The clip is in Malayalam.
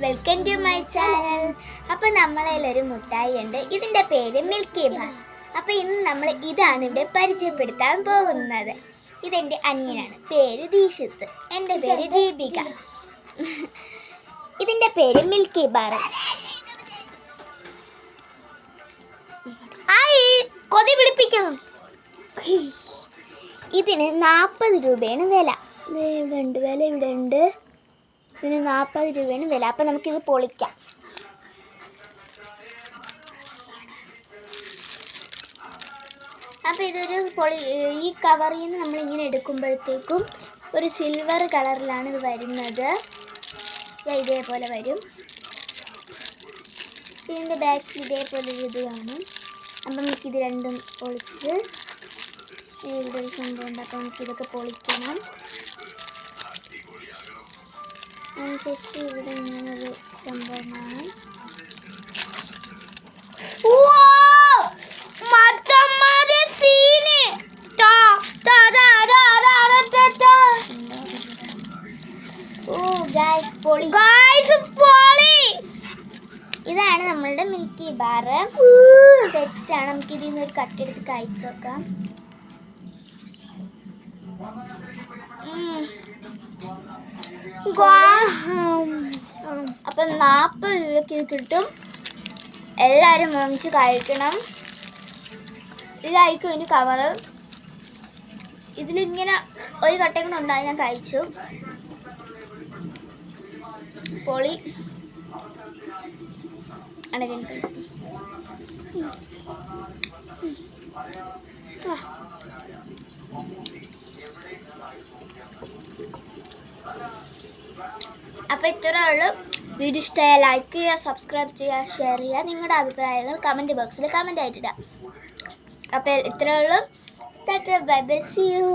Welcome to my channel. അപ്പോൾ നമ്മളതിലൊരു മുട്ടായി ഉണ്ട്, ഇതിൻ്റെ പേര് മിൽക്കി ബാർ. അപ്പോൾ ഇന്ന് നമ്മൾ ഇതാണ് ഇവിടെ പരിചയപ്പെടുത്താൻ പോകുന്നത്. ഇതെൻ്റെ അനിയനാണ്, പേര് ദീക്ഷിത്ത്. എൻ്റെ പേര് ദീപിക. ഇതിൻ്റെ പേര് മിൽക്കി ബാർ. കൊതി പിടിപ്പിക്കണം. ഇതിന് 40 രൂപയാണ് വില. ഇവിടെ ഉണ്ട് വില, ഇവിടെ ഉണ്ട്. ഇതിന് 40 രൂപയാണ് വില. അപ്പം നമുക്കിത് പൊളിക്കാം. അപ്പോൾ ഇതൊരു ഈ കവറിൽ നിന്ന് നമ്മളിങ്ങനെ എടുക്കുമ്പോഴത്തേക്കും ഒരു സിൽവർ കളറിലാണ് ഇത് വരുന്നത്. ഇതേപോലെ വരും. ഇതിൻ്റെ ബാക്കിൽ ഇതേപോലെ ഒരു ഇത് കാണും. അപ്പം നമുക്കിത് രണ്ടും പൊളിച്ച് ഇവിടെ ഒരു സംഭവം ഉണ്ട്. അപ്പോൾ നമുക്കിതൊക്കെ പൊളിക്കണം. അതിനുശേഷം ഇവിടെ ഇങ്ങനൊരു സംഭവമാണ്. ഇതാണ് നമ്മളുടെ മിൽക്കി ബാർ സെറ്റാണ്. നമുക്ക് ഇതിൽ നിന്ന് ഒരു കട്ടെടുത്ത് കഴിച്ചു നോക്കാം. അപ്പം 40 രൂപയ്ക്ക് ഇത് കിട്ടും. എല്ലാവരും വാങ്ങിച്ച് കഴിക്കണം. ഇതായിരിക്കും ഇതിന് കവറ്. ഇതിലിങ്ങനെ ഒരു കട്ടയും ഉണ്ടായി. ഞാൻ കഴിച്ചു. പൊളി അണകണ്ട്. അപ്പോൾ ഇത്രയേ ഉള്ളൂ. വീഡിയോ ഇഷ്ടമായ ലൈക്ക് ചെയ്യുക, സബ്സ്ക്രൈബ് ചെയ്യുക, ഷെയർ ചെയ്യുക. നിങ്ങളുടെ അഭിപ്രായങ്ങൾ കമൻറ്റ് ബോക്സിൽ കമൻ്റ് ആയിട്ടിടുക. അപ്പോൾ ഇത്രയേ ഉള്ളൂ. Bye bye, see U.